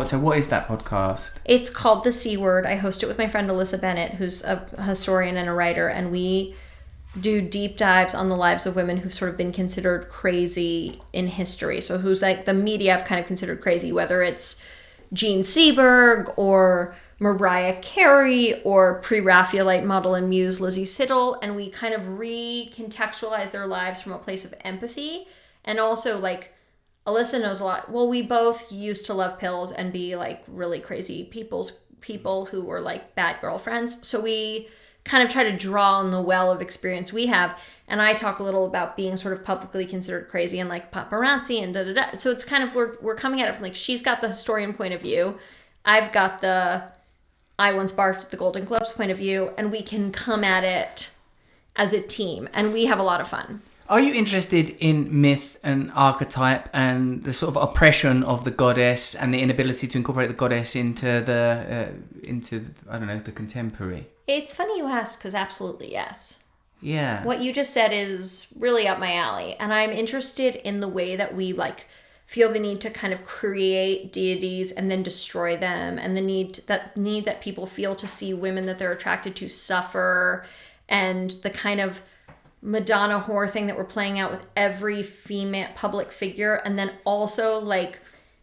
So what is that podcast? It's called The C Word. I host it with my friend Alyssa Bennett, who's a historian and a writer, and we do deep dives on the lives of women who've sort of been considered crazy in history. So who's like the media have kind of considered crazy, whether it's Jean Seberg or Mariah Carey or pre-Raphaelite model and muse Lizzie Siddle, and we kind of recontextualize their lives from a place of empathy. And also, like, Alyssa knows a lot. Well, we both used to love pills and be like really crazy people who were like bad girlfriends. So we kind of try to draw on the well of experience we have. And I talk a little about being sort of publicly considered crazy and like paparazzi and da-da-da. So it's kind of, we're coming at it from like, she's got the historian point of view. I've got the, I once barfed at the Golden Globes point of view, and we can come at it as a team. And we have a lot of fun. Are you interested in myth and archetype and the sort of oppression of the goddess and the inability to incorporate the goddess into the contemporary? It's funny you ask, because absolutely yes. Yeah. What you just said is really up my alley, and I'm interested in the way that we like feel the need to kind of create deities and then destroy them, and the need that people feel to see women that they're attracted to suffer, and the kind of Madonna whore thing that we're playing out with every female public figure. And then also like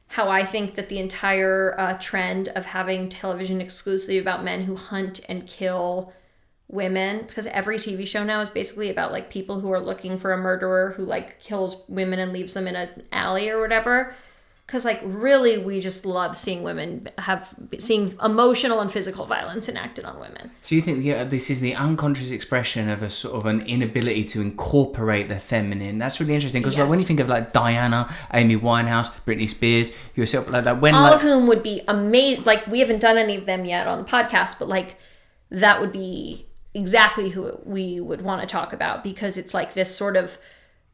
how I think that the entire trend of having television exclusively about men who hunt and kill women, because every TV show now is basically about like people who are looking for a murderer who like kills women and leaves them in an alley or whatever. Because like really we just love seeing seeing emotional and physical violence enacted on women. So you think this is the unconscious expression of a sort of an inability to incorporate the feminine? That's really interesting, because like when you think of like Diana, Amy Winehouse, Britney Spears, yourself, like that, when all of whom would be amazing. Like we haven't done any of them yet on the podcast, but like that would be exactly who we would want to talk about, because it's like this sort of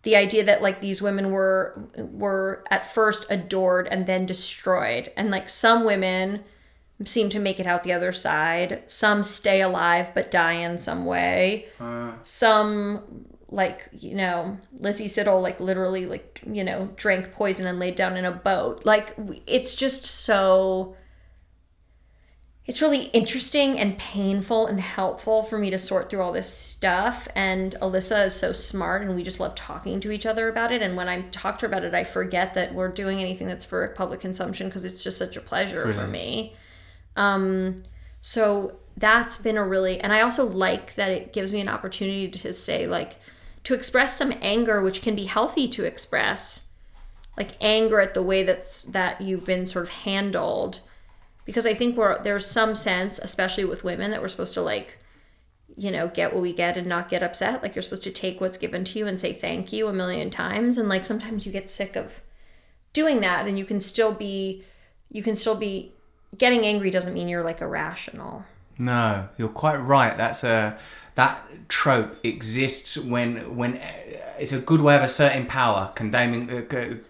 the idea that like these women were at first adored and then destroyed. And like some women seem to make it out the other side. Some stay alive but die in some way. Some like, you know, Lizzie Siddle like literally like, you know, drank poison and laid down in a boat. Like it's just so... It's really interesting and painful and helpful for me to sort through all this stuff. And Alyssa is so smart, and we just love talking to each other about it. And when I talk to her about it, I forget that we're doing anything that's for public consumption, because it's just such a pleasure for me. So that's been a really... And I also like that it gives me an opportunity to say, like, to express some anger, which can be healthy to express. Like anger at the way that you've been sort of handled. Because I think there's some sense, especially with women, that we're supposed to like, you know, get what we get and not get upset. Like you're supposed to take what's given to you and say thank you a million times. And like sometimes you get sick of doing that, and you can still be getting angry doesn't mean you're like irrational. No, you're quite right. That trope exists when it's a good way of asserting power,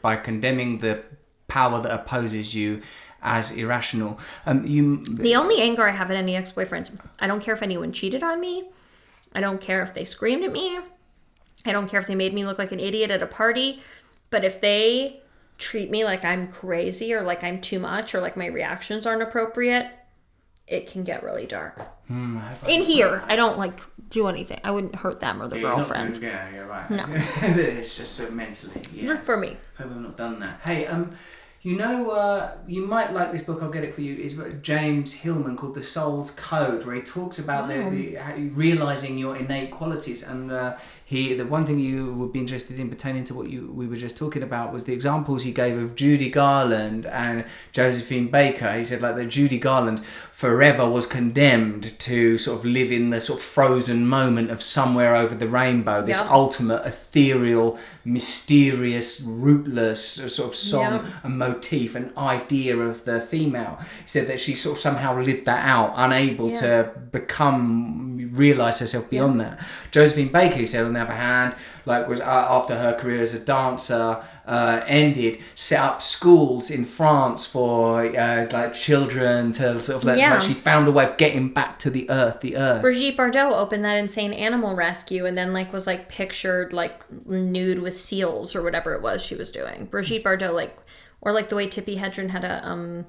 by condemning the power that opposes you as irrational. The only anger I have at any ex-boyfriends, I don't care if anyone cheated on me. I don't care if they screamed at me. I don't care if they made me look like an idiot at a party. But if they treat me like I'm crazy or like I'm too much or like my reactions aren't appropriate, it can get really dark. In here, I don't like do anything. I wouldn't hurt them or the girlfriends. Yeah, right. No. It's just so mentally. Yeah. For me. Hope I've not done that. Hey, you know, you might like this book. I'll get it for you. It's by James Hillman called The Soul's Code, where he talks about the realizing your innate qualities. And the one thing you would be interested in pertaining to what we were just talking about was the examples he gave of Judy Garland and Josephine Baker. He said like that Judy Garland forever was condemned to sort of live in the sort of frozen moment of Somewhere Over the Rainbow, this ultimate ethereal, mysterious, rootless sort of song and motif and idea of the female. He said that she sort of somehow lived that out, unable to realise herself beyond that. Josephine Baker, he said, on the other hand, like was after her career as a dancer ended, set up schools in France for like children to sort of like she found a way of getting back to the earth. Brigitte Bardot opened that insane animal rescue and then like was like pictured like nude with seals or whatever it was she was doing. Brigitte Bardot, like, or like the way Tippi Hedren had a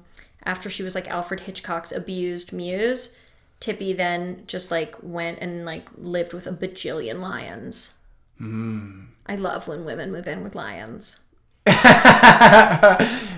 after she was like Alfred Hitchcock's abused muse, Tippi then just like went and like lived with a bajillion lions. I love when women move in with lions.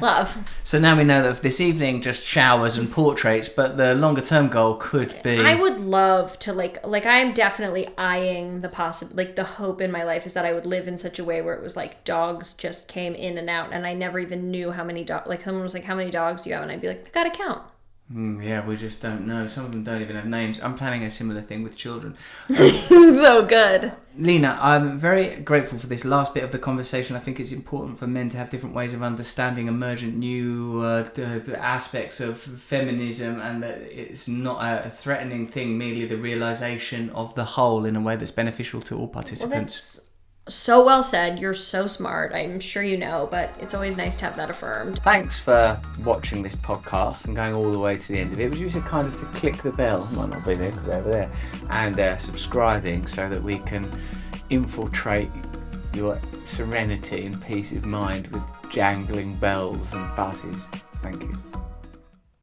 Love. So now we know that for this evening, just showers and portraits, but the longer term goal could be... I would love to like I am definitely eyeing the hope in my life is that I would live in such a way where it was like dogs just came in and out and I never even knew how many dogs, like someone was like, how many dogs do you have? And I'd be like, I gotta count. Yeah, we just don't know. Some of them don't even have names. I'm planning a similar thing with children. So good. Lena, I'm very grateful for this last bit of the conversation. I think it's important for men to have different ways of understanding emergent new aspects of feminism, and that it's not a threatening thing, merely the realisation of the whole in a way that's beneficial to all participants. Well, so well said. You're so smart. I'm sure you know, but it's always nice to have that affirmed. Thanks for watching this podcast and going all the way to the end of it. Would you so kind as to click the bell? It might not be there, because over there. And subscribing so that we can infiltrate your serenity and peace of mind with jangling bells and buzzes. Thank you.